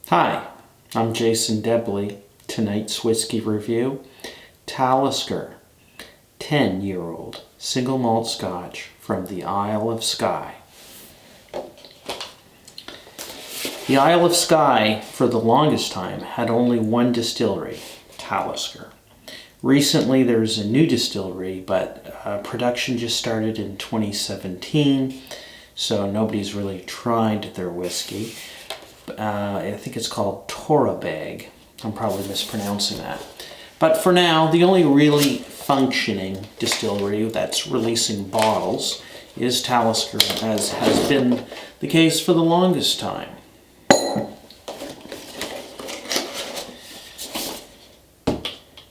Hi, I'm Jason Debley. Tonight's whiskey review, Talisker, 10-year-old single malt Scotch from the Isle of Skye. The Isle of Skye, for the longest time, had only one distillery, Talisker. Recently there's a new distillery, but production just started in 2017, so nobody's really tried their whiskey. I think it's called Torabag. I'm probably mispronouncing that. But for now, the only really functioning distillery that's releasing bottles is Talisker, as has been the case for the longest time.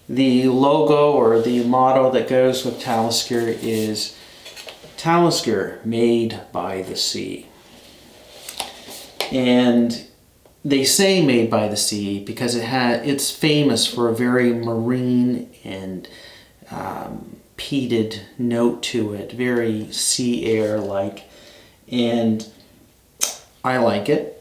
The logo or the motto that goes with Talisker is Talisker, made by the sea. And they say made by the sea because it's famous for a very marine and peated note to it, very sea air like, and I like it.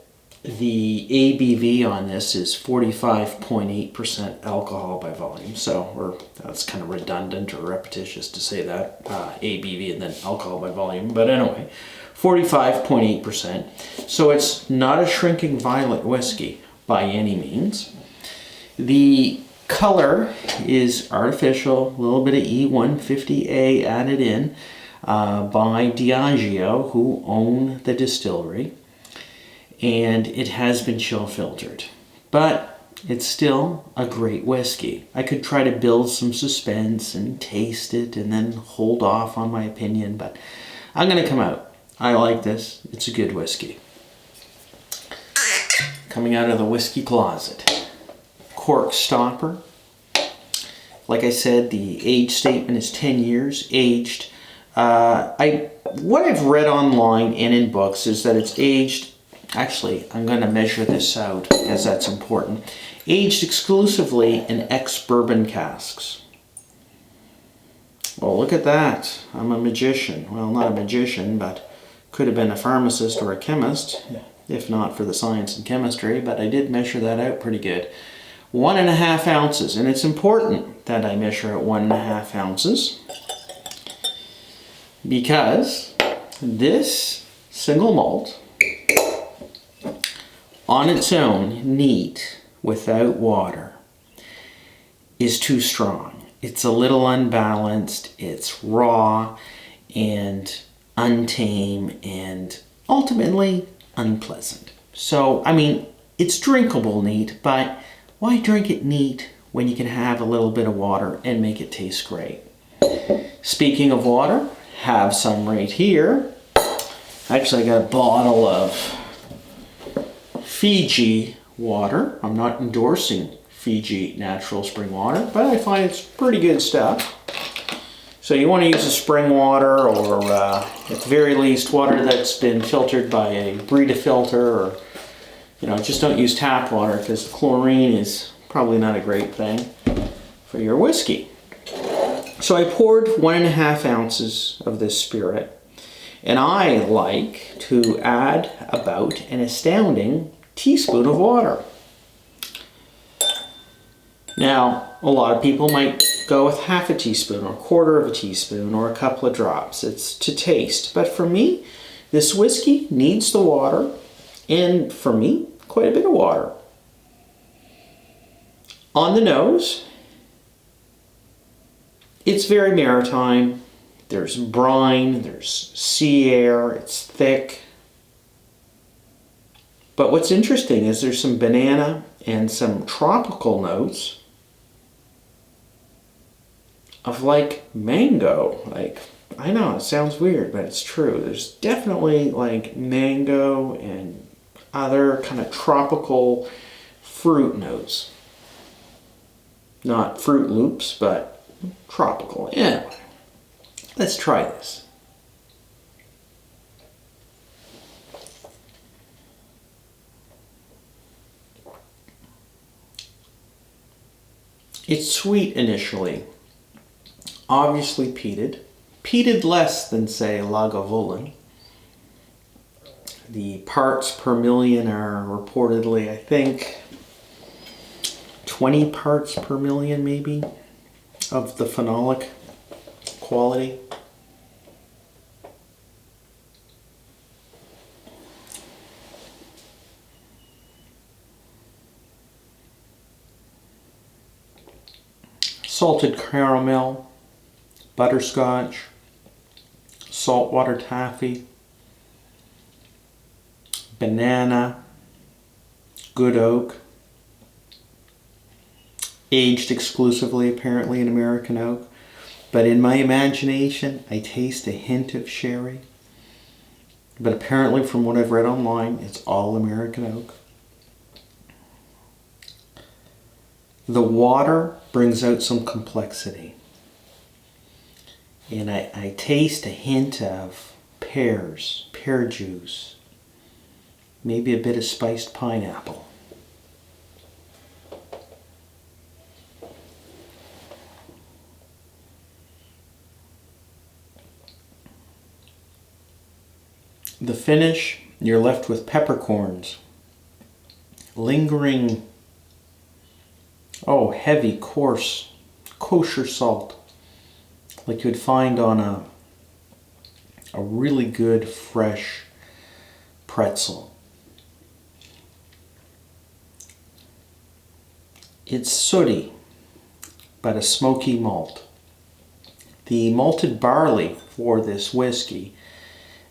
The ABV on this is 45.8% alcohol by volume, so that's kind of redundant or repetitious to say that, ABV and then alcohol by volume, but anyway, 45.8%. So it's not a shrinking violet whiskey by any means. The color is artificial, a little bit of E150A added in by Diageo, who own the distillery. And it has been chill filtered, but it's still a great whiskey. I could try to build some suspense and taste it and then hold off on my opinion, but I'm going to come out. I like this. It's a good whiskey. Coming out of the whiskey closet. Cork Stopper. Like I said, the age statement is 10 years aged. What I've read online and in books is that it's aged. Actually, I'm going to measure this out as that's important. Aged exclusively in ex-bourbon casks. Well, look at that. I'm a magician. Well, not a magician, but could have been a pharmacist or a chemist, if not for the science and chemistry, but I did measure that out pretty good. 1.5 ounces, and it's important that I measure at 1.5 ounces because this single malt on its own, neat, without water, is too strong. It's a little unbalanced, it's raw and untamed and ultimately unpleasant. So, I mean, it's drinkable neat, but why drink it neat when you can have a little bit of water and make it taste great? Speaking of water, have some right here. Actually, I got a bottle of Fiji water. I'm not endorsing Fiji natural spring water, but I find it's pretty good stuff. So you want to use a spring water or at the very least water that's been filtered by a Brita filter, or just don't use tap water because chlorine is probably not a great thing for your whiskey. So I poured 1.5 ounces of this spirit, and I like to add about an astounding teaspoon of water. Now, a lot of people might go with half a teaspoon or 1/4 of a teaspoon or a couple of drops. It's to taste. But for me, this whiskey needs the water, and for me, quite a bit of water. On the nose, it's very maritime. There's brine, there's sea air, it's thick. But what's interesting is there's some banana and some tropical notes of like mango. Like, I know it sounds weird, but it's true. There's definitely like mango and other kind of tropical fruit notes. Not Fruit Loops, but tropical. Anyway, let's try this. It's sweet initially, obviously peated less than, say, Lagavulin. The parts per million are reportedly, I think, 20 parts per million maybe of the phenolic quality. Salted caramel, butterscotch, saltwater taffy, banana, good oak, aged exclusively apparently in American oak, but in my imagination I taste a hint of sherry, but apparently from what I've read online it's all American oak. The water brings out some complexity, and I taste a hint of pears, pear juice, maybe a bit of spiced pineapple. The finish, you're left with peppercorns, lingering, heavy, coarse, kosher salt, like you would find on a really good, fresh pretzel. It's sooty, but a smoky malt. The malted barley for this whiskey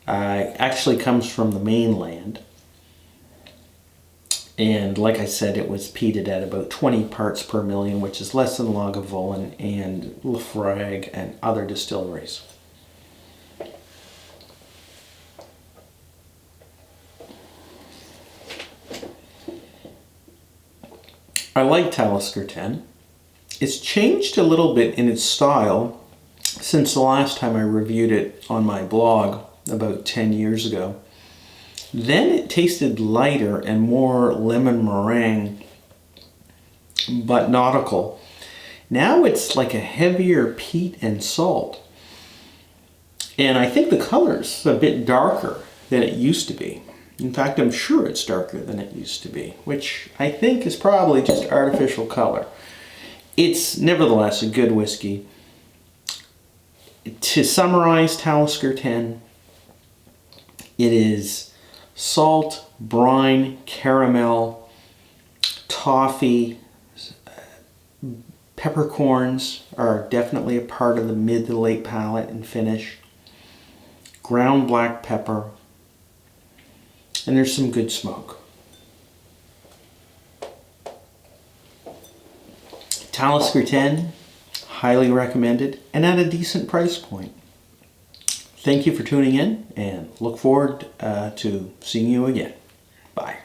actually comes from the mainland. And like I said, it was peated at about 20 parts per million, which is less than Lagavulin and Laphroaig and other distilleries. I like Talisker 10. It's changed a little bit in its style since the last time I reviewed it on my blog about 10 years ago. Then it tasted lighter and more lemon meringue, but nautical. Now it's like a heavier peat and salt. And I think the color's a bit darker than it used to be. In fact, I'm sure it's darker than it used to be, which I think is probably just artificial color. It's nevertheless a good whiskey. To summarize Talisker 10, it is salt, brine, caramel, toffee, peppercorns are definitely a part of the mid to late palate and finish, ground black pepper, and there's some good smoke. Talisker 10, highly recommended and at a decent price point. Thank you for tuning in and look forward to seeing you again. Bye.